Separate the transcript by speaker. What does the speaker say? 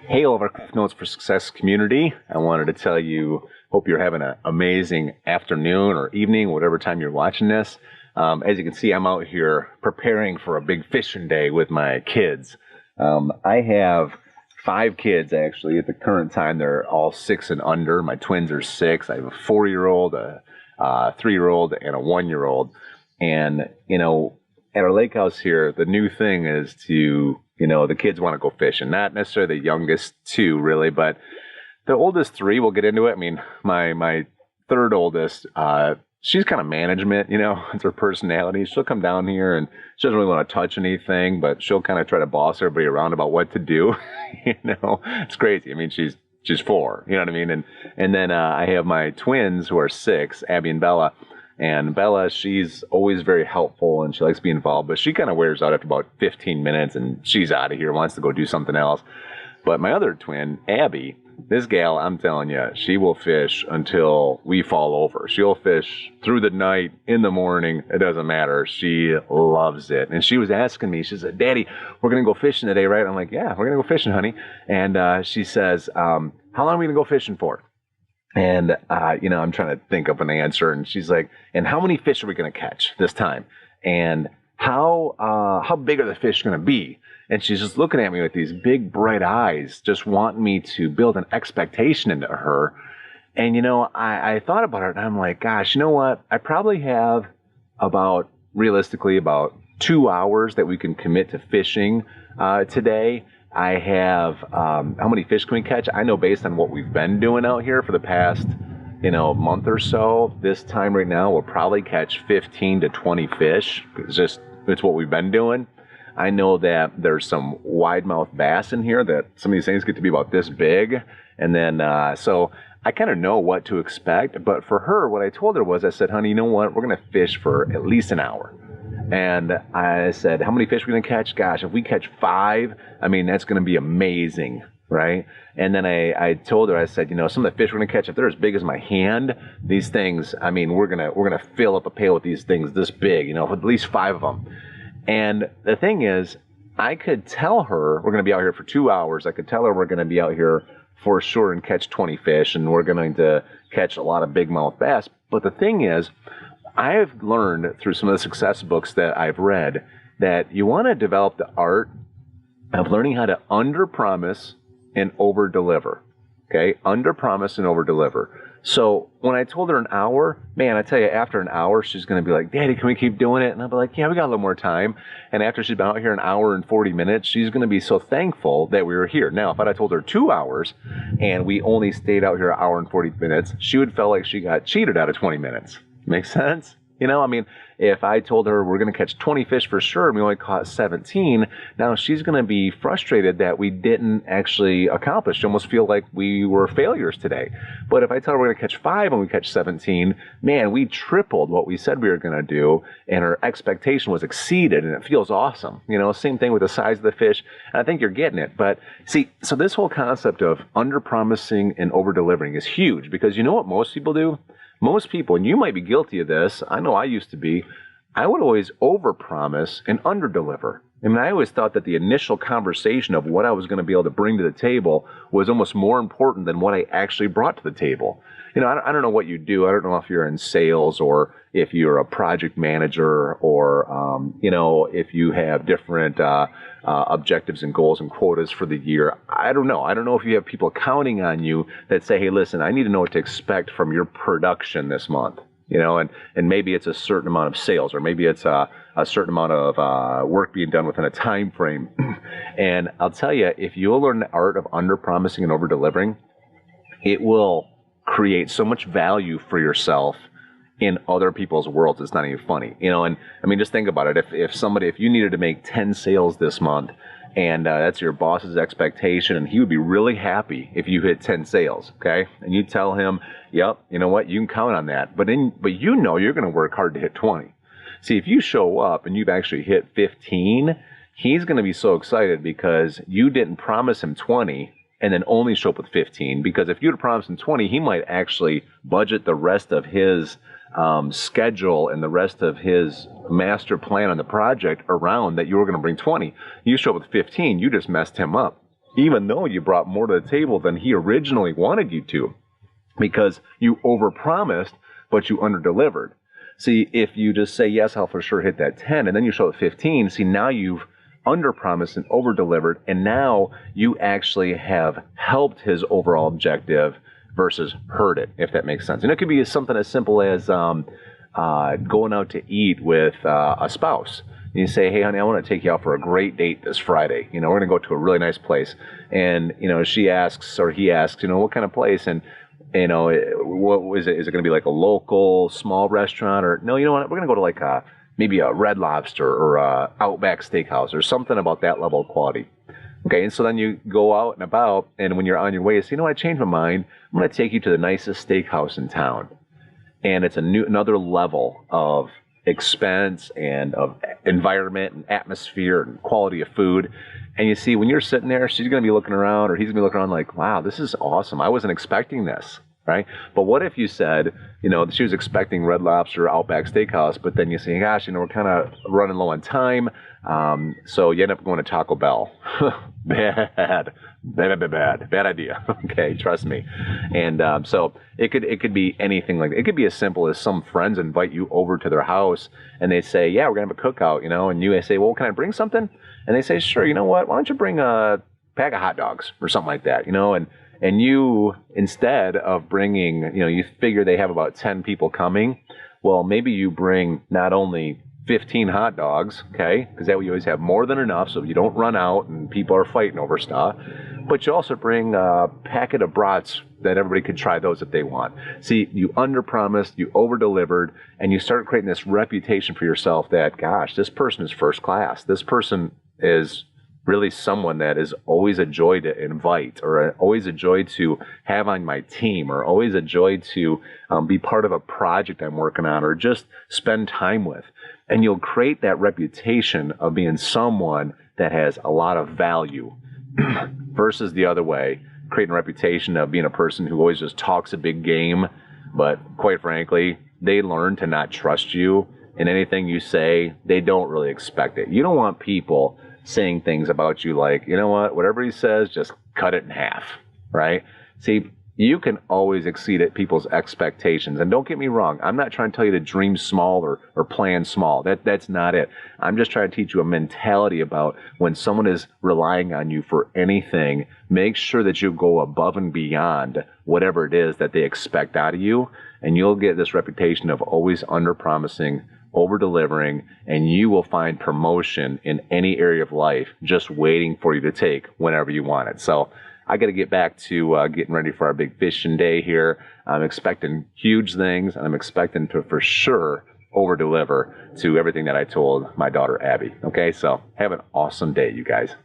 Speaker 1: Hey, all of our Cliff Notes for Success community. I wanted to tell you, hope you're having an amazing afternoon or evening, whatever time you're watching this. As you can see, I'm out here preparing for a big fishing day with my kids. I have 5 kids, actually. At the current time, they're all 6 and under. My twins are 6. I have a 4-year-old, a 3-year-old, and a 1-year-old. And, at our lake house here, the new thing is to, the kids want to go fishing. Not necessarily the youngest 2, really, but the oldest 3 will get into it. I mean, my third oldest, she's kind of management, it's her personality. She'll come down here and she doesn't really want to touch anything, but she'll kind of try to boss everybody around about what to do. It's crazy. I mean, she's 4, you know what I mean? And then I have my twins who are 6, Abby and Bella. And Bella, she's always very helpful and she likes to be involved, but she kind of wears out after about 15 minutes and she's out of here, wants to go do something else. But my other twin, Abby, this gal, I'm telling you, she will fish until we fall over. She'll fish through the night, in the morning. It doesn't matter. She loves it. And she was asking me, she said, Daddy, we're going to go fishing today, right? I'm like, yeah, we're going to go fishing, honey. And she says, how long are we going to go fishing for? And, I'm trying to think of an answer. And she's like, and how many fish are we going to catch this time? And how big are the fish going to be? And she's just looking at me with these big, bright eyes, just wanting me to build an expectation into her. And, I thought about it and I'm like, gosh, you know what? I probably have realistically about 2 hours that we can commit to fishing today. I have, how many fish can we catch? I know based on what we've been doing out here for the past, month or so, this time right now, we'll probably catch 15 to 20 fish. It's what we've been doing. I know that there's some wide-mouthed bass in here that some of these things get to be about this big. And then, so I kind of know what to expect. But for her, what I told her was, I said, honey, you know what? We're going to fish for at least an hour. And I said, how many fish are we going to catch? Gosh, if we catch 5, that's going to be amazing, right? And then I told her, I said, some of the fish we're going to catch, if they're as big as my hand, these things, we're going to fill up a pail with these things this big, at least 5 of them. And the thing is, I could tell her we're going to be out here for 2 hours. I could tell her we're going to be out here for sure and catch 20 fish, and we're going to catch a lot of big mouth bass. But the thing is, I have learned through some of the success books that I've read that you want to develop the art of learning how to under-promise and over-deliver. Okay? Under-promise and over-deliver. So when I told her an hour, man, I tell you, after an hour, she's going to be like, Daddy, can we keep doing it? And I'll be like, yeah, we got a little more time. And after she's been out here an hour and 40 minutes, she's going to be so thankful that we were here. Now, if I told her 2 hours and we only stayed out here an hour and 40 minutes, she would feel like she got cheated out of 20 minutes. Make sense? If I told her we're going to catch 20 fish for sure and we only caught 17, now she's going to be frustrated that we didn't actually accomplish. She almost feel like we were failures today. But if I tell her we're going to catch 5 and we catch 17, man, we tripled what we said we were going to do and her expectation was exceeded and it feels awesome. Same thing with the size of the fish. And I think you're getting it. But see, so this whole concept of under-promising and over-delivering is huge because you know what most people do? Most people, and you might be guilty of this, I know I used to be, I would always overpromise and underdeliver. I always thought that the initial conversation of what I was going to be able to bring to the table was almost more important than what I actually brought to the table. I don't know what you do. I don't know if you're in sales or if you're a project manager or, if you have different objectives and goals and quotas for the year. I don't know. I don't know if you have people counting on you that say, hey, listen, I need to know what to expect from your production this month. And maybe it's a certain amount of sales, or maybe it's a certain amount of work being done within a time frame. And I'll tell you, if you'll learn the art of under-promising and over-delivering, it will create so much value for yourself in other people's worlds. It's not even funny, and just think about it. If you needed to make 10 sales this month, and that's your boss's expectation, and he would be really happy if you hit 10 sales, okay? And you tell him, yep, you know what, you can count on that. But you're going to work hard to hit 20. See, if you show up and you've actually hit 15, he's going to be so excited because you didn't promise him 20 and then only show up with 15. Because if you'd have promised him 20, he might actually budget the rest of his schedule and the rest of his master plan on the project around that you were going to bring 20. You show up with 15, you just messed him up, even though you brought more to the table than he originally wanted you to, because you overpromised, but you underdelivered. See, if you just say, yes, I'll for sure hit that 10, and then you show up 15, see, now you've underpromised and overdelivered, and now you actually have helped his overall objective versus hurt it, if that makes sense. And it could be something as simple as going out to eat with a spouse. You say, hey, honey, I want to take you out for a great date this Friday. We're going to go to a really nice place. And, she asks, or he asks, what kind of place? And, what is it? Is it going to be like a local small restaurant? Or, no, you know what? We're going to go to like maybe a Red Lobster or a Outback Steakhouse or something about that level of quality. Okay, and so then you go out and about, and when you're on your way, you say, I changed my mind. I'm going to take you to the nicest steakhouse in town. And it's another level of expense and of environment and atmosphere and quality of food. And you see, when you're sitting there, she's going to be looking around, or he's going to be looking around like, wow, this is awesome. I wasn't expecting this, right? But what if you said, she was expecting Red Lobster or Outback Steakhouse, but then you say, gosh, we're kind of running low on time. So you end up going to Taco Bell. Bad idea. Okay, trust me. And so it could be anything like that. It could be as simple as some friends invite you over to their house, and they say, yeah, we're gonna have a cookout, and you say, well, can I bring something? And they say, sure. You know what? Why don't you bring a pack of hot dogs or something like that? And you, instead of bringing, you figure they have about 10 people coming. Well, maybe you bring not only 15 hot dogs, okay, because that way you always have more than enough so you don't run out and people are fighting over stuff, but you also bring a packet of brats that everybody could try those if they want. See, you underpromised, you overdelivered, and you start creating this reputation for yourself that, gosh, this person is first class. This person is really someone that is always a joy to invite, or always a joy to have on my team, or always a joy to be part of a project I'm working on, or just spend time with. And you'll create that reputation of being someone that has a lot of value versus the other way, creating a reputation of being a person who always just talks a big game, but quite frankly, they learn to not trust you, and anything you say, they don't really expect it. You don't want people saying things about you like, you know what, whatever he says, just cut it in half, right? See, you can always exceed people's expectations. And don't get me wrong, I'm not trying to tell you to dream small or plan small. That's not it. I'm just trying to teach you a mentality about when someone is relying on you for anything, make sure that you go above and beyond whatever it is that they expect out of you. And you'll get this reputation of always under-promising, over-delivering, and you will find promotion in any area of life just waiting for you to take whenever you want it. So I got to get back to getting ready for our big fishing day here. I'm expecting huge things, and I'm expecting to for sure over-deliver to everything that I told my daughter, Abby. Okay, so have an awesome day, you guys.